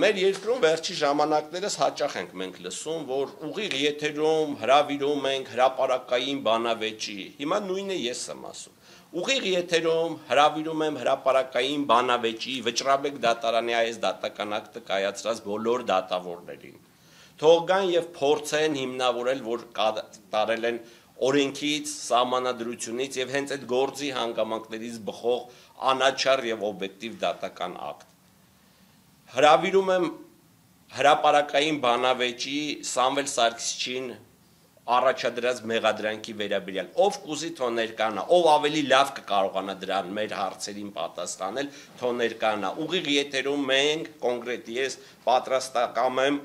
մեր երկրում վերջի ժամանակներս հաճախ ենք մենք լսում, որ ուղիղ եթերում հրավիրում ենք հրապարակային բանավեճի։ Հիմա նույնը ես եմ ասում։ Ուղիղ եթերում հրավիրում եմ հրապարակային բանավեճի Վճռաբեկ դատարանի այս դատական ակտը կայացրած բոլոր դատավորներին։ Թող գան եւ փորձեն հիմնավորել, որ տարել են օրենքից, սահմանադրությունից եւ հենց այդ գործի հանգամանքներից բխող անաչառ եւ օբյեկտիվ դատական ակտ։ Հրավիրում եմ հրապարակային բանավեճի Սամվել Սարգսչին առաջադրած մեղադրանքի վերաբերյալ, ով կուզի թող ներկանա, ով ավելի լավ կկարողանա դրան մեր հարցերին պատասխանել, թող ներկանա։ Ուղիղ եթերում մենք կոնկրետ ես պատրաստակամ եմ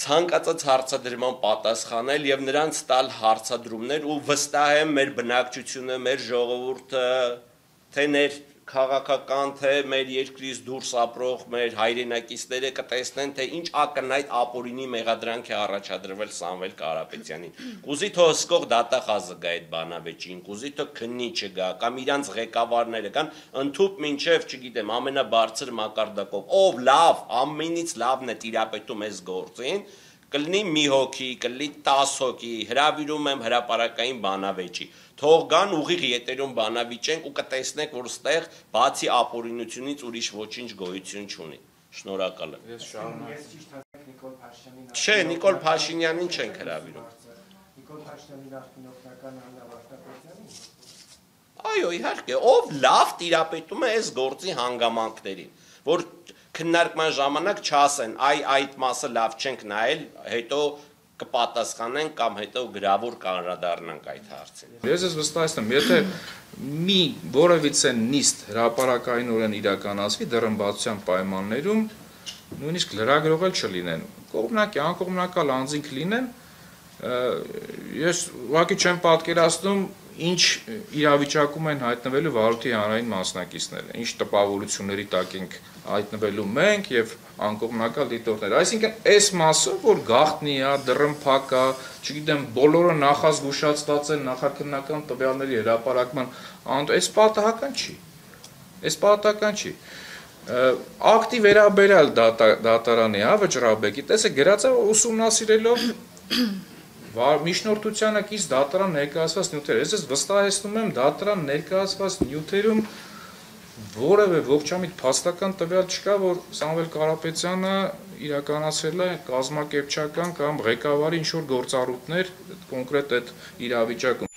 ցանկացած հարցադրման պատասխանել եւ նրանց տալ հարցադրումներ ու վստահ եմ մեր բնակչությունը, մեր ժողովուրդը, թե ներ քաղաքական, թե մեր երկրից դուրս ապրող մեր հայրենակիցները կտեսնեն, թե ինչ ակնհայտ ապօրինի մեղադրանք է առաջադրվել Սամվել Կարապետյանին։ Կուզի թող հսկող դատախազը գա այդ բանավեճին, կուզի թող քննիչը գա, կամ իրանց ղեկավարները կան, ընդհուպ մինչև, չգիտեմ, ամենաբարձր մակարդակով, ով լավ, ամենից լավն է տիրապետում այս գործին, կլինի մի հոգի, կլինի 10 հոգի, հրավիրում եմ հրապարակային բանավեճի։ Թող գան ուղիղ եթերում բանավիճենք ու կտեսնեք, որ ստեղ բացի ապօրինությունից ուրիշ ոչինչ գոյություն չունի։ Շնորհակալ եմ։ Ես շարունակ Նիկոլ Փաշինյանին։ Չէ, Նիկոլ Փաշինյանին չենք հրավիրում։ Նիկոլ Փաշինյանի նախկին օգնական Աննա Վարդապետյանին։ Այո, իհարկե, ով լավ տիրապետում է այս գործի հանգամանքներին, որ քննարկման ժամանակ չասեն, այդ մասը լավ չենք նայել, հետո կպատասխանենք կամ հետո գրավոր կանրադառնանք այդ հարցին։ Ես վստահեցնում, եթե մի որևիցե նիստ հրապարակայինորեն իրականացվի դռնբացության պայմաններում, նույնիսկ լրագրողել չլինեն, կողմնակի, անկողմնակալ անձինք լինեն, ես ուղղակի չեմ պատկերացնում, ինչ իրավիճակում են հայտնվելու վարույթի հանրային մասնակիցները, ինչ տպավորությունների տակ ենք հայտնվելու մենք եւ անկողմնակալ դիտորդներ։ Այսինքն այս մասը, որ գաղտնի է, դռնփակ է, չգիտեմ, բոլորը նախազգուշացված են նախաքննական տվյալների հրապարակման, այս պատահական չի։ Այս պատահական չի։ Ակտի վերաբերյալ դատարանի, Վճռաբեկի, տեսեք, գրած է ուսումնասիրելով միջնորդությանը կից դատարան ներկայացված նյութեր։ Ես վստահեցնում եմ դատարան ներկայացված նյութերում որևէ ողջամիտ փաստական տվյալ չկա, որ Սամվել Կարապետյանը իրականացրել է կազմակերպչական կամ ղեկավարի ինչ-որ գործառույթներ կոնկրետ այդ իրավիճակում։